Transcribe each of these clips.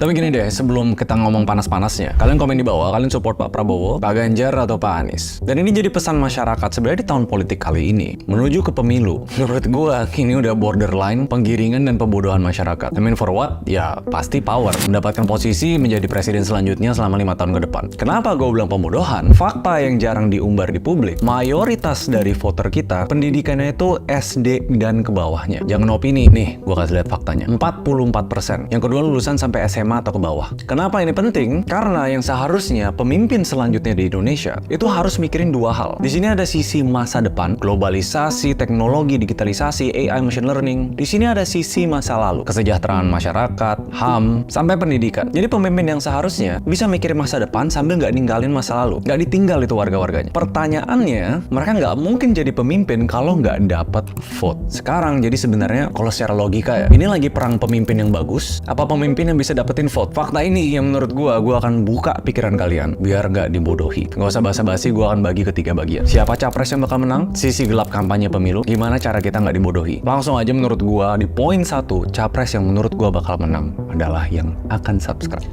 Tapi gini deh, sebelum kita ngomong panas-panasnya, kalian komen di bawah, kalian support Pak Prabowo, Pak Ganjar, atau Pak Anies. Dan ini jadi pesan masyarakat sebenarnya di tahun politik kali ini, menuju ke pemilu. Menurut gua, ini udah borderline penggiringan dan pembodohan masyarakat. I mean for what? Ya, pasti power. Mendapatkan posisi menjadi presiden selanjutnya selama 5 tahun ke depan. Kenapa gue bilang pembodohan? Fakta yang jarang diumbar di publik, mayoritas dari voter kita, pendidikannya itu SD dan ke bawahnya. Jangan opini, nih, gue kasih lihat faktanya. 44%. Yang kedua lulusan sampai SMA atau ke bawah. Kenapa ini penting? Karena yang seharusnya pemimpin selanjutnya di Indonesia itu harus mikirin dua hal. Di sini ada sisi masa depan, globalisasi, teknologi, digitalisasi, AI, machine learning. Di sini ada sisi masa lalu, kesejahteraan masyarakat, HAM, sampai pendidikan. Jadi pemimpin yang seharusnya bisa mikirin masa depan sambil nggak ninggalin masa lalu. Nggak ditinggal itu warga-warganya. Pertanyaannya, mereka nggak mungkin jadi pemimpin kalau nggak dapat vote. Sekarang, jadi sebenarnya kalau secara logika ya, ini lagi perang pemimpin yang bagus, apa pemimpin yang bisa dapetin vote? Fakta ini yang menurut gua akan buka pikiran kalian biar nggak dibodohi. Nggak usah basa-basi, gua akan bagi ke 3 bagian. Siapa capres yang bakal menang? Sisi gelap kampanye pemilu. Gimana cara kita nggak dibodohi? Langsung aja menurut gua di poin 1, capres yang menurut gua bakal menang adalah yang akan subscribe.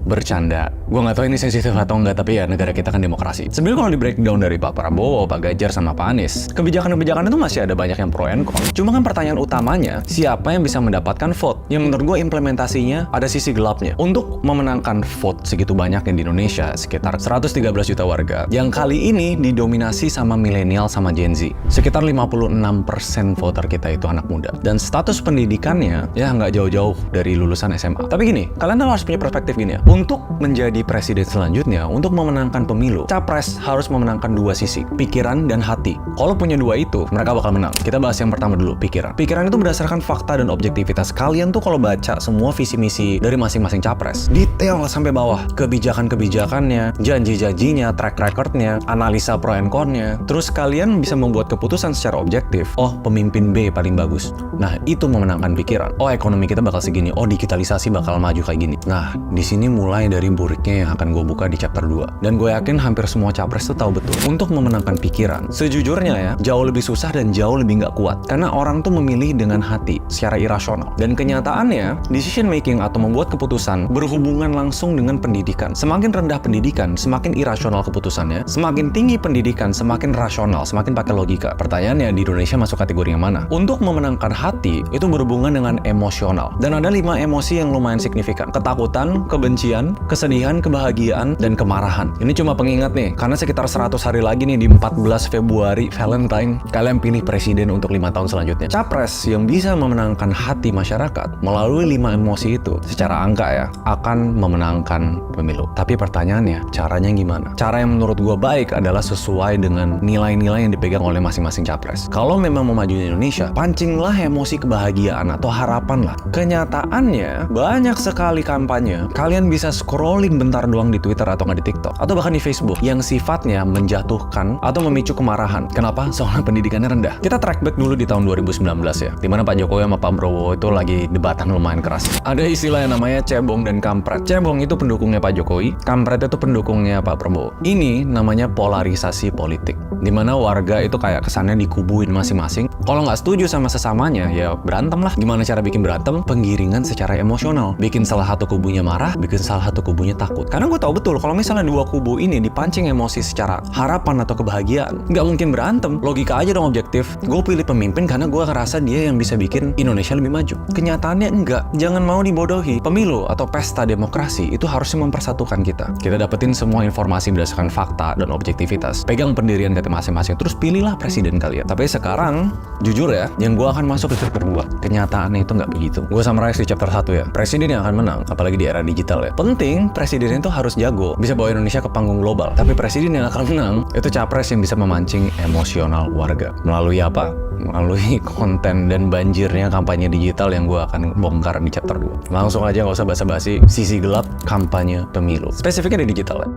Bercanda. Gue nggak tahu ini sensitif atau enggak, tapi ya negara kita kan demokrasi. Sebenarnya kalau di breakdown dari Pak Prabowo, Pak Ganjar, sama Pak Anies, kebijakan-kebijakan itu masih ada banyak yang pro and con. Cuma kan pertanyaan utamanya, siapa yang bisa mendapatkan vote? Yang menurut gue implementasinya ada sisi gelapnya. Untuk memenangkan vote segitu banyak di Indonesia, sekitar 113 juta warga, yang kali ini didominasi sama milenial sama Gen Z. Sekitar 56% voter kita itu anak muda. Dan status pendidikannya, ya nggak jauh-jauh dari lulusan SMA. Tapi gini, kalian harus punya perspektif gini ya. Untuk menjadi presiden selanjutnya, untuk memenangkan pemilu, capres harus memenangkan dua sisi, pikiran dan hati. Kalau punya dua itu, mereka bakal menang. Kita bahas yang pertama dulu, pikiran. Pikiran itu berdasarkan fakta dan objektivitas. Kalian tuh kalau baca semua visi misi dari masing-masing capres, detail sampai bawah, kebijakan-kebijakannya, janji-janjinya, track recordnya, analisa pro and con-nya. Terus kalian bisa membuat keputusan secara objektif. Oh, pemimpin B paling bagus. Nah, itu memenangkan pikiran. Oh, ekonomi kita bakal segini. Oh, digitalisasi bakal maju kayak gini. Nah, di sini mulai dari buriknya yang akan gue buka di chapter 2. Dan gue yakin hampir semua capres tuh tahu betul. Untuk memenangkan pikiran, sejujurnya ya, jauh lebih susah dan jauh lebih nggak kuat. Karena orang tuh memilih dengan hati, secara irasional. Dan kenyataannya, decision making atau membuat keputusan berhubungan langsung dengan pendidikan. Semakin rendah pendidikan, semakin irasional keputusannya. Semakin tinggi pendidikan, semakin rasional, semakin pakai logika. Pertanyaannya, di Indonesia masuk kategori yang mana? Untuk memenangkan hati, itu berhubungan dengan emosional. Dan ada 5 emosi yang lumayan signifikan. Ketakutan, kebencian, kesedihan, kebahagiaan, dan kemarahan. Ini cuma pengingat nih, karena sekitar 100 hari lagi nih di 14 Februari, Valentine, kalian pilih presiden untuk 5 tahun selanjutnya. Capres yang bisa memenangkan hati masyarakat melalui 5 emosi itu, secara angka ya, akan memenangkan pemilu. Tapi pertanyaannya, caranya gimana? Cara yang menurut gue baik adalah sesuai dengan nilai-nilai yang dipegang oleh masing-masing capres. Kalau memang mau maju di Indonesia, pancinglah emosi kebahagiaan atau harapan lah. Kenyataannya, banyak sekali kampanye kalian bisa scrolling bentar doang di Twitter atau nggak di TikTok atau bahkan di Facebook yang sifatnya menjatuhkan atau memicu kemarahan. Kenapa? Soalnya pendidikannya rendah. Kita track back dulu di tahun 2019 ya, dimana Pak Jokowi sama Pak Prabowo itu lagi debatan lumayan keras. Ada istilah yang namanya cebong dan kampret. Cebong itu pendukungnya Pak Jokowi, kampret itu pendukungnya Pak Prabowo. Ini namanya polarisasi politik, dimana warga itu kayak kesannya dikubuin masing-masing. Kalau nggak setuju sama sesamanya, ya berantem lah. Gimana cara bikin berantem? Penggiringan secara emosional. Bikin salah satu kubunya marah, bikin salah satu kubunya takut. Karena gue tahu betul kalau misalnya dua kubu ini dipancing emosi secara harapan atau kebahagiaan, nggak mungkin berantem. Logika aja dong, objektif. Gue pilih pemimpin karena gue ngerasa dia yang bisa bikin Indonesia lebih maju. Kenyataannya enggak. Jangan mau dibodohi. Pemilu atau pesta demokrasi itu harusnya mempersatukan kita. Kita dapetin semua informasi berdasarkan fakta dan objektivitas. Pegang pendirian kita masing-masing. Terus pilihlah presiden kalian. Tapi sekarang, jujur ya, yang gue akan masuk ke chapter 2. Kenyataannya itu nggak begitu. Gue summarize di chapter 1 ya. Presiden yang akan menang, apalagi di era digital ya. Penting, presiden itu harus jago, bisa bawa Indonesia ke panggung global. Tapi presiden yang akan menang, itu capres yang bisa memancing emosional warga. Melalui apa? Melalui konten dan banjirnya kampanye digital yang gue akan bongkar di chapter 2. Langsung aja, nggak usah basa-basi, sisi gelap kampanye pemilu. Spesifiknya di digital ya.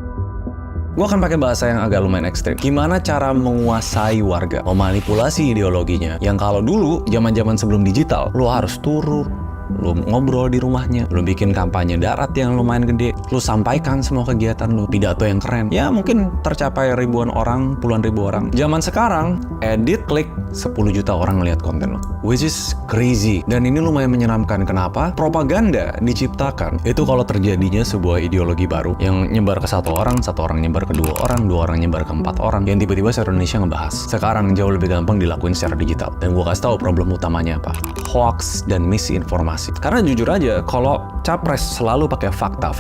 Gue akan pakai bahasa yang agak lumayan ekstrim. Gimana cara menguasai warga, memanipulasi ideologinya. Yang kalau dulu, zaman-zaman sebelum digital, lo harus turun lu ngobrol di rumahnya, lu bikin kampanye darat yang lumayan gede, lu sampaikan semua kegiatan lu, pidato yang keren. Ya mungkin tercapai ribuan orang, puluhan ribu orang. Zaman sekarang, edit, klik, 10 juta orang ngeliat konten lu. Which is crazy. Dan ini lumayan menyeramkan. Kenapa? Propaganda diciptakan. Itu kalau terjadinya sebuah ideologi baru yang nyebar ke satu orang nyebar ke dua orang nyebar ke 4 orang, yang tiba-tiba seluruh Indonesia ngebahas. Sekarang jauh lebih gampang dilakuin secara digital. Dan gua kasih tahu problem utamanya apa. Hoax dan misinformasi. Karena jujur aja, kalau capres selalu pakai fakta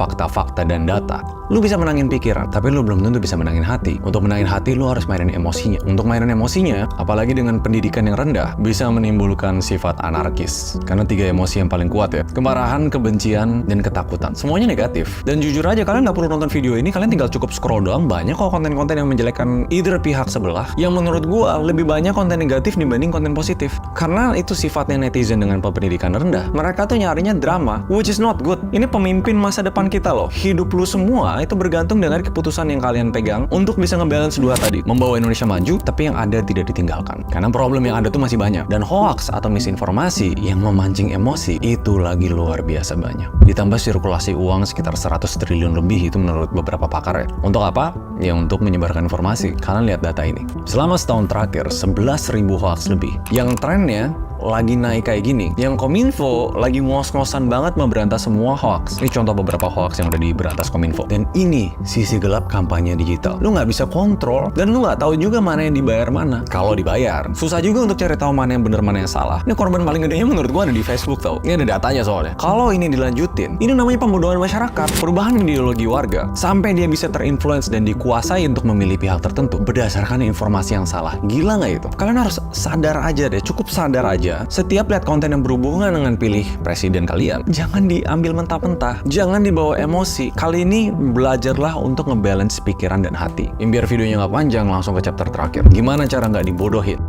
dan data, lu bisa menangin pikiran, tapi lu belum tentu bisa menangin hati. Untuk menangin hati, lu harus mainin emosinya. Untuk mainin emosinya, apalagi dengan pendidikan yang rendah, bisa menimbulkan sifat anarkis. Karena 3 emosi yang paling kuat ya. Kemarahan, kebencian, dan ketakutan. Semuanya negatif. Dan jujur aja, kalian nggak perlu nonton video ini, kalian tinggal cukup scroll doang. Banyak kok konten-konten yang menjelekkan either pihak sebelah, yang menurut gua lebih banyak konten negatif dibanding konten positif. Karena itu sifatnya netizen dengan pendidikan rendah. Mereka tuh nyarinya drama, which is not good. Ini pemimpin masa depan kita loh. Hidup lu semua itu bergantung dengan keputusan yang kalian pegang untuk bisa ngebalance dua tadi. Membawa Indonesia maju, tapi yang ada tidak ditinggalkan. Karena problem yang ada tuh masih banyak. Dan hoax atau misinformasi yang memancing emosi itu lagi luar biasa banyak. Ditambah sirkulasi uang sekitar 100 triliun lebih itu menurut beberapa pakar ya. Untuk apa? Ya untuk menyebarkan informasi. Kalian lihat data ini. Selama setahun terakhir, 11.000 hoax lebih. Yang trennya lagi naik kayak gini. Yang Kominfo lagi ngos-ngosan banget memberantas semua hoax. Ini contoh beberapa hoax yang udah diberantas Kominfo. Dan ini sisi gelap kampanye digital. Lu nggak bisa kontrol dan lu nggak tahu juga mana yang dibayar mana. Kalau dibayar, susah juga untuk cari tahu mana yang benar mana yang salah. Ini korban paling gedenya menurut gua ada di Facebook tau. Ini ada datanya soalnya. Kalau ini dilanjutin, ini namanya pembodohan masyarakat, perubahan ideologi warga, sampai dia bisa terinfluence dan dikuasai untuk memilih pihak tertentu berdasarkan informasi yang salah. Gila nggak itu? Kalian harus sadar aja deh, cukup sadar aja. Setiap lihat konten yang berhubungan dengan pilih presiden kalian, jangan diambil mentah-mentah, jangan dibawa emosi. Kali ini belajarlah untuk ngebalance pikiran dan hati. Biar videonya nggak panjang, langsung ke chapter terakhir. Gimana cara nggak dibodohin?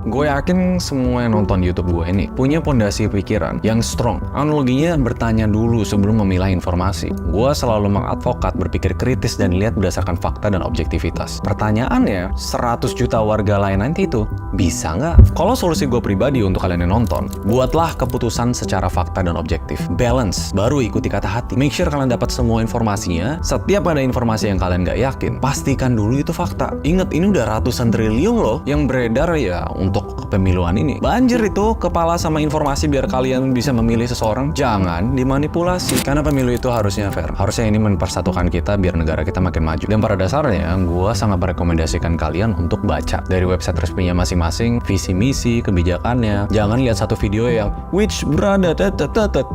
Gue yakin semua yang nonton YouTube gue ini punya pondasi pikiran yang strong. Analoginya bertanya dulu sebelum memilah informasi. Gue selalu mengadvokat berpikir kritis dan lihat berdasarkan fakta dan objektivitas. Pertanyaannya, 100 juta warga lain nanti itu bisa nggak? Kalau solusi gue pribadi untuk kalian yang nonton, buatlah keputusan secara fakta dan objektif. Balance, baru ikuti kata hati. Make sure kalian dapat semua informasinya. Setiap ada informasi yang kalian nggak yakin, pastikan dulu itu fakta. Ingat, ini udah ratusan triliun loh yang beredar ya untuk kepemiluan ini. Banjir itu kepala sama informasi biar kalian bisa memilih seseorang. Jangan dimanipulasi. Karena pemilu itu harusnya fair. Harusnya ini mempersatukan kita biar negara kita makin maju. Dan pada dasarnya, gue sangat merekomendasikan kalian untuk baca dari website resminya masing-masing, visi misi, kebijakannya. Jangan lihat satu video yang which berada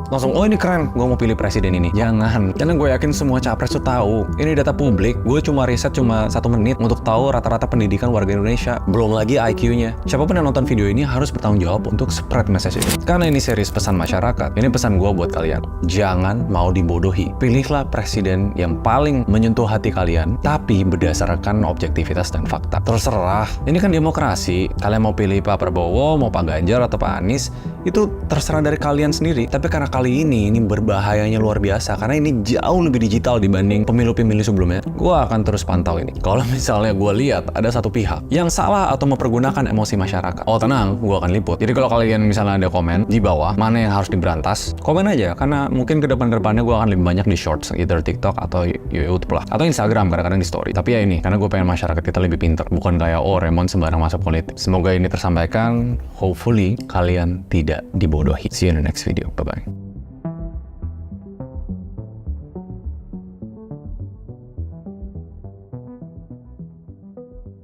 langsung, oh ini keren, gue mau pilih presiden ini. Jangan. Karena gue yakin semua capres tuh tahu. Ini data publik. Gue cuma riset 1 menit untuk tahu rata-rata pendidikan warga Indonesia. Belum lagi IQ-nya. Siapapun yang nonton video ini harus bertanggung jawab untuk spread message ini. Karena ini series pesan masyarakat. Ini pesan gue buat kalian. Jangan mau dibodohi. Pilihlah presiden yang paling menyentuh hati kalian, tapi berdasarkan objektivitas dan fakta. Terserah. Ini kan demokrasi. Kalian mau pilih Pak Prabowo, mau Pak Ganjar, atau Pak Anies, itu terserah dari kalian sendiri. Tapi karena kali ini berbahayanya luar biasa. Karena ini jauh lebih digital dibanding pemilu-pemilu sebelumnya. Gue akan terus pantau ini. Kalau misalnya gue lihat ada satu pihak yang salah atau mempergunakan emosi masyarakat, oh tenang, gue akan liput. Jadi kalau kalian misalnya ada komen di bawah mana yang harus diberantas, komen aja. Karena mungkin ke depannya gue akan lebih banyak di shorts, either TikTok atau YouTube lah, atau Instagram kadang-kadang di story. Tapi ya ini, karena gue pengen masyarakat kita lebih pintar, bukan kayak Raymond sembarang masuk politik. Semoga ini tersampaikan. Hopefully kalian tidak dibodohi. See you in the next video. Bye bye.